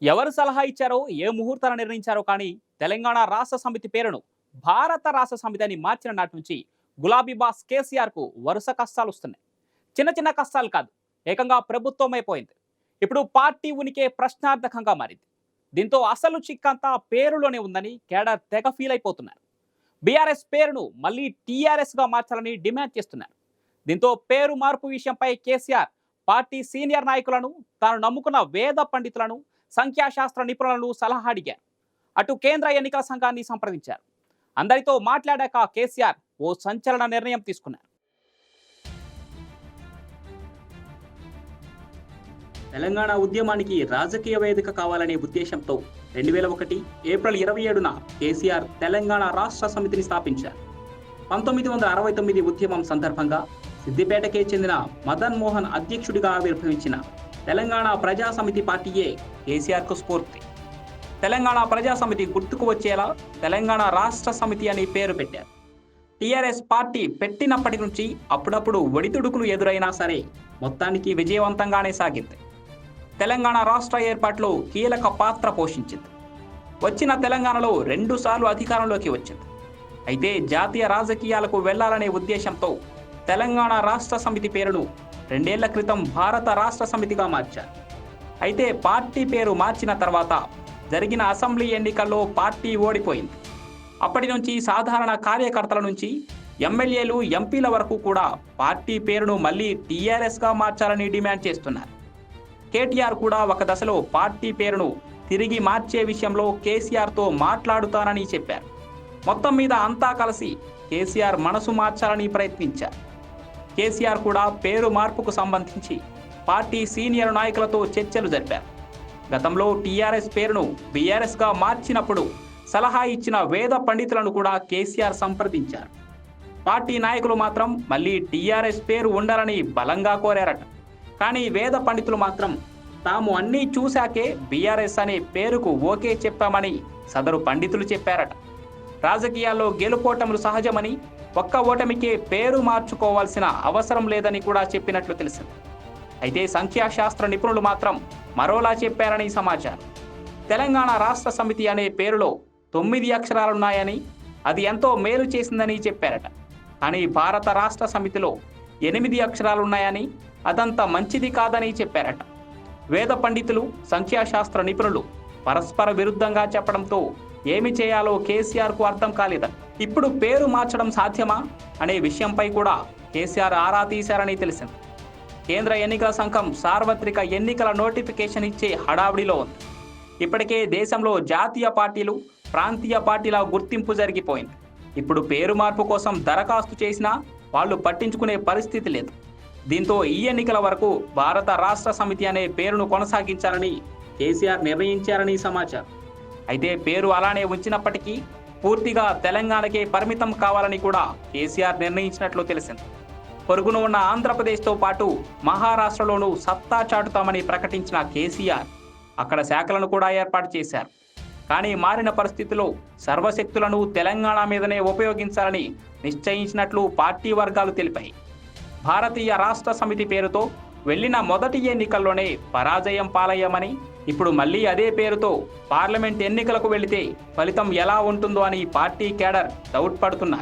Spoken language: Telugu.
ఎవరు సలహా ఇచ్చారో, ఏ ముహూర్తాన్ని నిర్ణయించారో కానీ తెలంగాణ రాష్ట్ర సమితి పేరును భారత రాష్ట్ర సమితి అని మార్చిన నాటి నుంచి గులాబీ బాస్ కేసీఆర్కు వరుస కష్టాలు వస్తున్నాయి. చిన్న చిన్న కష్టాలు కాదు, ఏకంగా ప్రభుత్వం అయిపోయింది. ఇప్పుడు పార్టీ ఉనికే ప్రశ్నార్థకంగా మారింది. దీంతో అసలు చిక్కంతా పేరులోనే ఉందని కేడర్ తెగ ఫీల్ అయిపోతున్నారు. బీఆర్ఎస్ పేరును మళ్ళీ టీఆర్ఎస్గా మార్చాలని డిమాండ్ చేస్తున్నారు. దీంతో పేరు మార్పు విషయంపై కేసీఆర్ పార్టీ సీనియర్ నాయకులను, తాను నమ్ముకున్న వేద పండితులను, సంఖ్యాశాస్త్ర నిపుణులను సలహా అడిగారు. అటు కేంద్ర ఎన్నికల సంఘాన్ని సంప్రదించారు. అందరితో మాట్లాడాక కేసీఆర్ ఓ సంచలన నిర్ణయం తీసుకున్నారు. తెలంగాణ ఉద్యమానికి రాజకీయ వేదిక కావాలనే ఉద్దేశంతో 2001 ఏప్రిల్ 27న కేసీఆర్ తెలంగాణ రాష్ట్ర సమితిని స్థాపించారు. 1969 ఉద్యమం సందర్భంగా సిద్దిపేటకే చెందిన మదన్ మోహన్ అధ్యక్షుడిగా ఆవిర్భవించిన తెలంగాణ ప్రజా సమితి పార్టీయే కేసీఆర్కు స్ఫూర్తి. తెలంగాణ ప్రజా సమితి గుర్తుకు వచ్చేలా తెలంగాణ రాష్ట్ర సమితి అని పేరు పెట్టారు. టీఆర్ఎస్ పార్టీ పెట్టినప్పటి నుంచి అప్పుడప్పుడు ఒడిదుడుకులు ఎదురైనా సరే మొత్తానికి విజయవంతంగానే సాగింది. తెలంగాణ రాష్ట్ర ఏర్పాటులో కీలక పాత్ర పోషించింది. వచ్చిన తెలంగాణలో 2 సార్లు అధికారంలోకి వచ్చింది. అయితే జాతీయ రాజకీయాలకు వెళ్లాలనే ఉద్దేశంతో తెలంగాణ రాష్ట్ర సమితి పేరును 2 ఏళ్ల క్రితం భారత రాష్ట్ర సమితిగా మార్చారు. అయితే పార్టీ పేరు మార్చిన తర్వాత జరిగిన అసెంబ్లీ ఎన్నికల్లో పార్టీ ఓడిపోయింది. అప్పటి నుంచి సాధారణ కార్యకర్తల నుంచి ఎమ్మెల్యేలు, ఎంపీల వరకు కూడా పార్టీ పేరును మళ్ళీ టీఆర్ఎస్గా మార్చాలని డిమాండ్ చేస్తున్నారు. కేటీఆర్ కూడా ఒక దశలో పార్టీ పేరును తిరిగి మార్చే విషయంలో కేసీఆర్తో మాట్లాడుతానని చెప్పారు. మొత్తం మీద అంతా కలిసి కేసీఆర్ మనసు మార్చాలని ప్రయత్నించారు. కేసీఆర్ కూడా పేరు మార్పుకు సంబంధించి పార్టీ సీనియర్ నాయకులతో చర్చలు జరిపారు. గతంలో టీఆర్ఎస్ పేరును బీఆర్ఎస్గా మార్చినప్పుడు సలహా ఇచ్చిన వేద పండితులను కూడా కేసీఆర్ సంప్రదించారు. పార్టీ నాయకులు మాత్రం మళ్ళీ టీఆర్ఎస్ పేరు ఉండాలని బలంగా కోరారట. కానీ వేద పండితులు మాత్రం తాము అన్నీ చూశాకే బీఆర్ఎస్ అనే పేరుకు ఓకే చెప్పామని సదరు పండితులు చెప్పారట. రాజకీయాల్లో గెలుపోటములు సహజమని, ఒక్క ఓటమికే పేరు మార్చుకోవాల్సిన అవసరం లేదని కూడా చెప్పినట్లు తెలిసింది. అయితే సంఖ్యాశాస్త్ర నిపుణులు మాత్రం మరోలా చెప్పారని సమాచారం. తెలంగాణ రాష్ట్ర సమితి అనే పేరులో 9 అక్షరాలున్నాయని, అది ఎంతో మేలు చేసిందని చెప్పారట. కానీ భారత రాష్ట్ర సమితిలో 8 అక్షరాలున్నాయని, అదంత మంచిది కాదని చెప్పారట. వేద పండితులు, సంఖ్యాశాస్త్ర నిపుణులు పరస్పర విరుద్ధంగా చెప్పడంతో ఏమి చేయాలో కేసీఆర్కు అర్థం కాలేదట. ఇప్పుడు పేరు మార్చడం సాధ్యమా అనే విషయంపై కూడా కేసీఆర్ ఆరా తీశారని తెలిసింది. కేంద్ర ఎన్నికల సంఘం సార్వత్రిక ఎన్నికల నోటిఫికేషన్ ఇచ్చే హడావిడిలో ఉంది. ఇప్పటికే దేశంలో జాతీయ పార్టీలు, ప్రాంతీయ పార్టీల గుర్తింపు జరిగిపోయింది. ఇప్పుడు పేరు మార్పు కోసం దరఖాస్తు చేసినా వాళ్ళు పట్టించుకునే పరిస్థితి లేదు. దీంతో ఈ ఎన్నికల వరకు భారత రాష్ట్ర సమితి అనే పేరును కొనసాగించాలని కేసీఆర్ నిర్ణయించారని సమాచారం. అయితే పేరు అలానే ఉంచినప్పటికీ పూర్తిగా తెలంగాణకే పరిమితం కావాలని కూడా కేసీఆర్ నిర్ణయించినట్లు తెలిసింది. పొరుగున ఉన్న ఆంధ్రప్రదేశ్తో పాటు మహారాష్ట్రలోనూ సత్తా చాటుతామని ప్రకటించిన కేసీఆర్ అక్కడ శాఖలను కూడా ఏర్పాటు చేశారు. కానీ మారిన పరిస్థితిలో సర్వశక్తులను తెలంగాణ మీదనే ఉపయోగించాలని నిశ్చయించినట్లు పార్టీ వర్గాలు తెలిపాయి. భారతీయ రాష్ట్ర సమితి పేరుతో వెళ్లిన మొదటి ఎన్నికల్లోనే పరాజయం పాలయ్యామని, ఇప్పుడు మళ్లీ అదే పేరుతో పార్లమెంట్ ఎన్నికలకు వెళితే ఫలితం ఎలా ఉంటుందో అని పార్టీ కేడర్ డౌట్ పడుతున్నారు.